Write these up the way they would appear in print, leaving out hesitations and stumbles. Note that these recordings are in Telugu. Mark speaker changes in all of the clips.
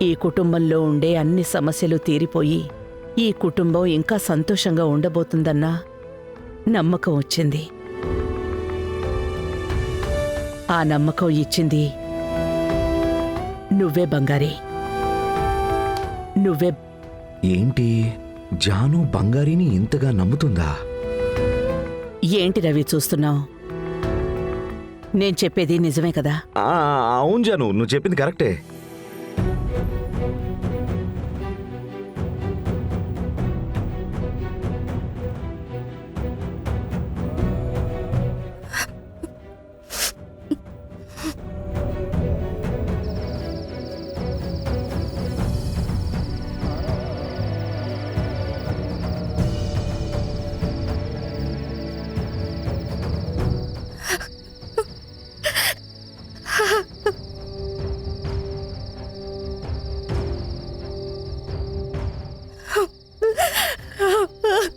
Speaker 1: ఈ కుటుంబంలో ఉండే అన్ని సమస్యలు తీరిపోయి ఈ కుటుంబం ఇంకా సంతోషంగా ఉండబోతుందన్న నమ్మకం వచ్చింది. ఆ నమ్మకం ఇచ్చింది నువ్వే బంగారి. నువ్వే.
Speaker 2: ఏంటి జాను బంగారీని ఇంతగా నమ్ముతుందా?
Speaker 1: ఏంటి రవి చూస్తున్నావు? నేను చెప్పేది నిజమే కదా?
Speaker 2: అవును జాను, నువ్వు చెప్పింది కరెక్టే.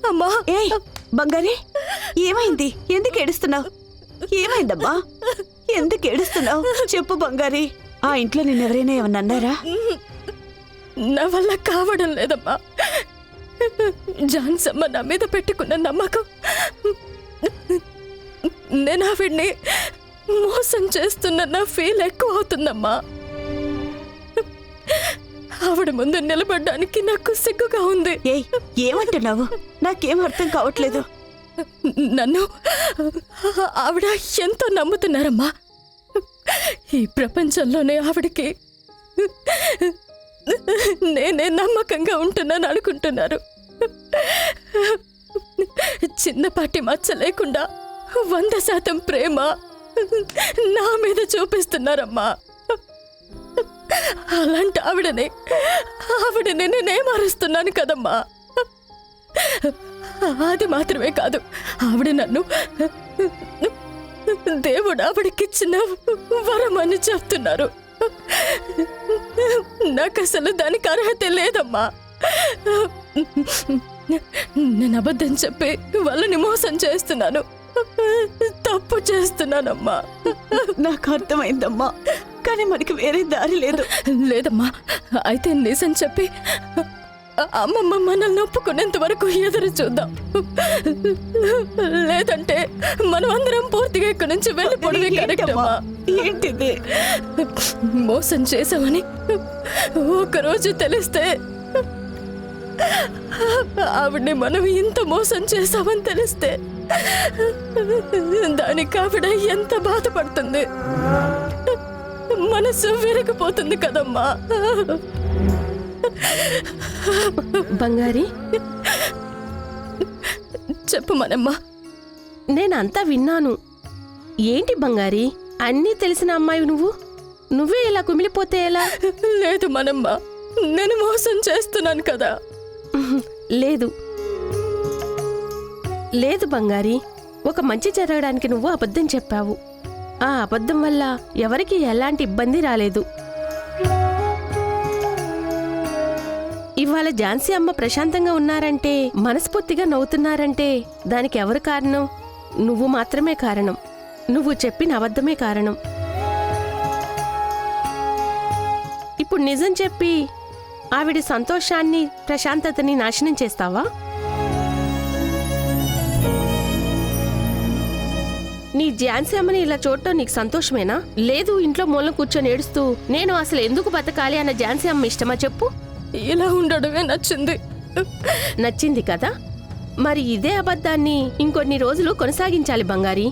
Speaker 3: అమ్మా, ఏయ్ బంగారి, ఏమైంది? ఎందుకు ఏడుస్తున్నావు? ఏమైందమ్మా? ఎందుకు ఏడుస్తున్నావు? చెప్పు బంగారి. ఆ ఇంట్లో నిన్నెవరైనా ఏమన్నా అన్నారా?
Speaker 4: నా వల్ల కావడం లేదమ్మా. జాన్సమ్మ నా మీద పెట్టుకున్న నమ్మకం, నేను ఆవిడ్ని మోసం చేస్తున్న ఫీల్ ఎక్కువ అవుతుందమ్మా. ఆవిడ ముందు నిలబడ్డానికి నాకు సిగ్గుగా ఉంది.
Speaker 3: ఏయ్, ఏమంటున్నావు? నాకేం అర్థం కావట్లేదు.
Speaker 4: నన్ను ఆవిడ ఎంతో నమ్ముతున్నారమ్మా. ఈ ప్రపంచంలోనే ఆవిడకి నేనే నమ్మకంగా ఉంటున్నాను అనుకుంటున్నారు. చిన్నపాటి మచ్చ లేకుండా 100% ప్రేమ నా మీద చూపిస్తున్నారమ్మా. అలాంటి ఆవిడని నేనే మారుస్తున్నాను కదమ్మా. అది మాత్రమే కాదు, ఆవిడ నన్ను దేవుడు ఆవిడకిచ్చిన వరం అని చెప్తున్నారు. నాకు అసలు దానికి అర్హత లేదమ్మా. నేను అబద్ధం చెప్పి వాళ్ళని మోసం చేస్తున్నాను, తప్పు చేస్తున్నానమ్మా.
Speaker 3: నాకు అర్థమైందమ్మా, కానీ మనకి వేరే దారి లేదు.
Speaker 4: లేదమ్మా, అయితే నిజం చెప్పి అమ్మమ్మ మనల్ని ఒప్పుకునేంత వరకు ఎదురు చూద్దాం. లేదంటే మనం అందరం పూర్తిగా ఇక్కడి నుంచి వెళ్ళిపోవడమే కరెక్ట్ అమ్మా.
Speaker 3: ఏంటిది?
Speaker 4: మోసం చేసామని ఒకరోజు తెలిస్తే, ఆవిడ్ని మనం ఇంత మోసం చేసామని తెలిస్తే దానికి ఆవిడ ఎంత బాధపడుతుంది, మనసు విరిగిపోతుంది కదమ్మా.
Speaker 5: బంగారి,
Speaker 4: చెప్పు మనమ్మా.
Speaker 5: నేనంతా విన్నాను. ఏంటి బంగారి, అన్నీ తెలిసిన అమ్మాయి నువ్వే ఇలా కుమిలిపోతే ఎలా?
Speaker 4: లేదు మనమ్మ, నేను మోసం చేస్తున్నాను కదా.
Speaker 5: లేదు లేదు బంగారి, ఒక మంచి జరగడానికి నువ్వు అబద్ధం చెప్పావు. ఆ అబద్ధం వల్ల ఎవరికి ఎలాంటి ఇబ్బంది రాలేదు. ఇవాళ ఝాన్సీ అమ్మ ప్రశాంతంగా ఉన్నారంటే, మనస్ఫూర్తిగా నవ్వుతున్నారంటే దానికి ఎవరు కారణం? నువ్వు మాత్రమే కారణం. నువ్వు చెప్పిన అబద్ధమే కారణం. ఇప్పుడు నిజం చెప్పి ఆవిడ సంతోషాన్ని, ప్రశాంతతని నాశనం చేస్తావా? నీ ఝాన్సీ అమ్మని ఇలా చూడటం నీకు సంతోషమేనా? లేదు, ఇంట్లో మూలం కూర్చొని ఏడుస్తూ నేను అసలు ఎందుకు బతకాలి అన్న ఝాన్సీ అమ్మ ఇష్టమా చెప్పు?
Speaker 4: ఇలా ఉండడమే నచ్చింది.
Speaker 5: నచ్చింది కదా, మరి ఇదే అబద్ధాన్ని ఇంకొన్ని రోజులు కొనసాగించాలి బంగారి.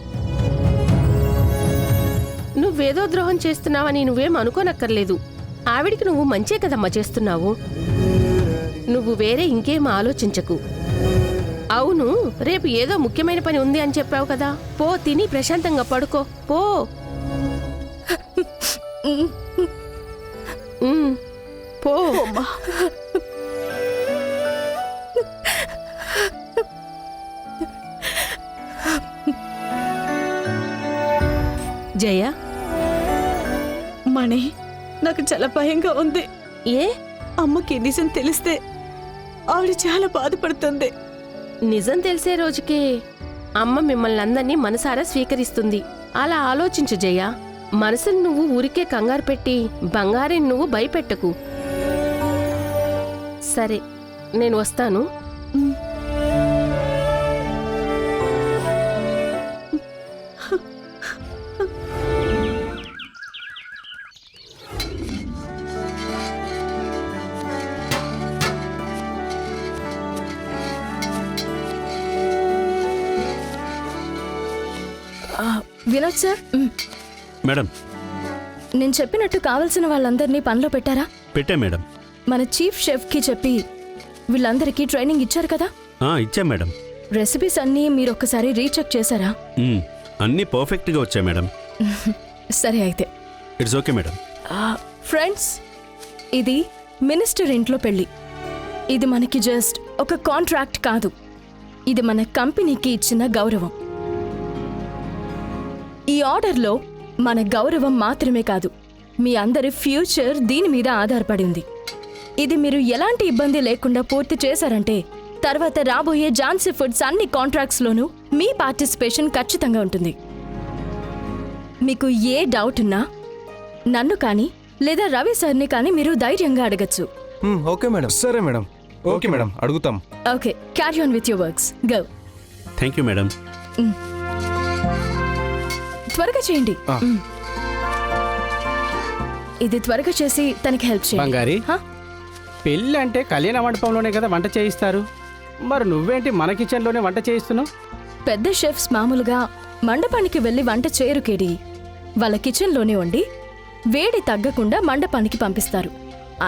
Speaker 5: నువ్వేదో ద్రోహం చేస్తున్నావని నువ్వేం అనుకోనక్కర్లేదు. ఆవిడికి నువ్వు మంచే కదమ్మా చేస్తున్నావు. నువ్వు వేరే ఇంకేం ఆలోచించకు. అవును, రేపు ఏదో ముఖ్యమైన పని ఉంది అని చెప్పావు కదా, పో తిని ప్రశాంతంగా పడుకో పో. పో. జయ,
Speaker 3: మణి, నాకు చాలా భయంగా ఉంది.
Speaker 5: ఏ?
Speaker 3: అమ్మకి నిజం తెలిస్తే ఆవిడ చాలా బాధపడుతుంది.
Speaker 5: నిజం తెలిసే రోజుకే అమ్మ మిమ్మల్ని అందరినీ మనసారా స్వీకరిస్తుంది. అలా ఆలోచించు జయ. మనసును నువ్వు ఊరికే కంగారు పెట్టి బంగారిని నువ్వు భయపెట్టకు. సరే నేను వస్తాను.
Speaker 4: వినోద్ సార్,
Speaker 6: మేడం
Speaker 4: నేను చెప్పినట్టు కావలసిన వాళ్ళందరినీ పనిలో పెట్టారా?
Speaker 6: పెట్టా మేడం.
Speaker 4: మన చీఫ్ షెఫ్కి చెప్పి వీళ్ళందరికీ ట్రైనింగ్ ఇచ్చారు కదా?
Speaker 6: ఇచ్చా మేడం.
Speaker 4: రెసిపీస్ అన్నీ మీరు ఒక్కసారి రీచెక్ చేశారా?
Speaker 6: అన్నీ పర్ఫెక్ట్గా వచ్చాయి మేడం.
Speaker 4: సరే అయితే.
Speaker 6: It's okay madam.
Speaker 4: ఫ్రెండ్స్, ఇది మినిస్టర్ ఇంట్లో పెళ్లి. ఇది మనకి జస్ట్ ఒక కాంట్రాక్ట్ కాదు, ఇది మన కంపెనీకి ఇచ్చిన గౌరవం. ఈ ఆర్డర్లో మన గౌరవం మాత్రమే కాదు, మీ అందరి ఫ్యూచర్ దీని మీద ఆధారపడి ఉంది. ఇది మీరు ఎలాంటి ఇబ్బంది లేకుండా పూర్తి చేశారంటే తర్వాత రాబోయే ఝాన్సీ ఫుడ్స్ అన్ని కాంట్రాక్ట్స్లోనూ మీ పార్టిసిపేషన్ ఖచ్చితంగా ఉంటుంది. మీకు ఏ డౌట్ ఉన్నా నన్ను కానీ లేదా రవి సార్ని కానీ మీరు ధైర్యంగా అడగచ్చు.
Speaker 7: Okay madam. సరే మేడం. ఓకే మేడం, అడుగుతాం.
Speaker 4: Okay, carry on with your works. Go.
Speaker 6: Thank you madam.
Speaker 4: త్వరగా చేయండి. ఇది త్వరగా చేసి తనకి హెల్ప్ చేయండి.
Speaker 8: బంగారి,
Speaker 4: హా?
Speaker 8: పెళ్ళి అంటే కళ్యాణ మండపంలోనే కదా వంట చేయిస్తారు. మరి నువ్వేంటి మన కిచెన్లోనే వంట చేయిస్తున్నావు?
Speaker 4: పెద్ద షెఫ్స్ మామూలుగా మండపానికి వెళ్ళి వంట చేయరు కేడి. వాళ్ళ కిచెన్లోనే వండి వేడి తగ్గకుండా మండపానికి పంపిస్తారు.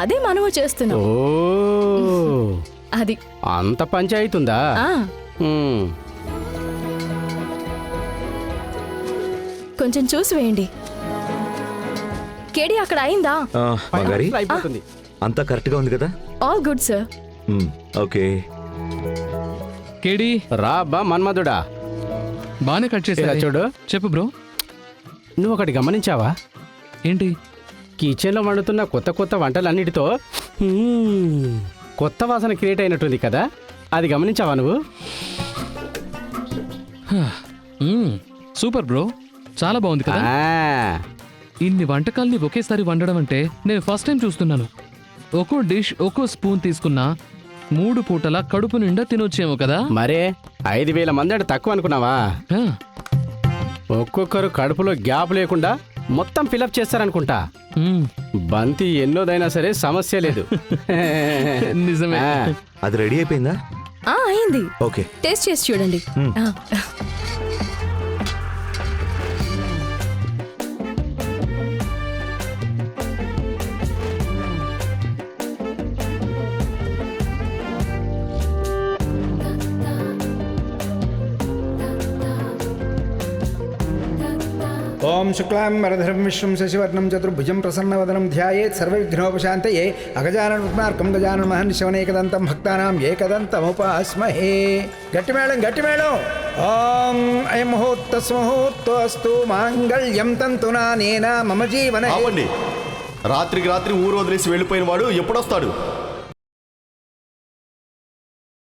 Speaker 4: అదే మనము చేస్తున్నాం.
Speaker 8: ఓ,
Speaker 4: అది
Speaker 8: అంత పంచాయితుందా?
Speaker 4: ఆ, కొంచెం చూసి వేయండి. కేడి, అక్కడ అయిందా?
Speaker 2: బంగారి
Speaker 8: అయిపోతుంది.
Speaker 2: అంతా కరెక్ట్గా ఉంది కదా?
Speaker 4: All good sir.
Speaker 2: ఓకే.
Speaker 9: కేడి,
Speaker 8: రా అబ్బా మన్మధుడా.
Speaker 9: బానే కట్ చేసా.
Speaker 8: ఇలా చూడు.
Speaker 9: చెప్పు బ్రో.
Speaker 8: నువ్వు ఒకటి గమనించావా?
Speaker 9: ఏంటి?
Speaker 8: కిచెన్లో వండుతున్న కొత్త కొత్త వంటలన్నిటితో కొత్త వాసన క్రియేట్ అయినట్టుంది కదా, అది గమనించావా నువ్వు?
Speaker 9: సూపర్ బ్రో, చాలా బాగుంది కదా. ఇన్ని వంటకాల్ని ఒకేసారి వండడం అంటే నేను ఫస్ట్ టైం చూస్తున్నాను. ఒక్కో డిష్ ఒక్కో స్పూన్ తీసుకున్నా 3 పూటల కడుపు నిండా తినొచ్చేమో కదా.
Speaker 8: మరే 5,000 మంది అంటే తక్కువ అనుకున్నావా?
Speaker 9: ఆ,
Speaker 8: ఒక్కొక్కరు కడుపులో గ్యాప్ లేకుండా మొత్తం ఫిలప్ చేస్తారనుకుంటా. బంతి ఎన్నోదైనా సరే సమస్య లేదు.
Speaker 9: నిజమే.
Speaker 2: అది రెడీ అయిపోయిందా?
Speaker 4: అయింది.
Speaker 2: ఓకే.
Speaker 4: టేస్ట్ చేసి చూడండి.
Speaker 10: ఓం శుక్లాం వరధరం విశ్వం శశివర్ణం చతుర్భుజం ప్రసన్నవదనం ధ్యాయేత్ సర్వవిఘ్నోపశాంతయే అగజానన పద్మార్కం గజానన మహర్నిశవనేకదంతం భక్తానాం ఏకదంతముపాస్మహే. గట్టిమేళం గట్టిమేళం. ఓం అయం ముహూర్తస్ముహూర్తోస్తు మాంగళ్యం తంతునా నేనా మమ జీవన.
Speaker 11: రాత్రికి రాత్రి ఊరు వదిలేసి వెళ్ళిపోయిన వాడు ఎప్పుడొస్తాడు?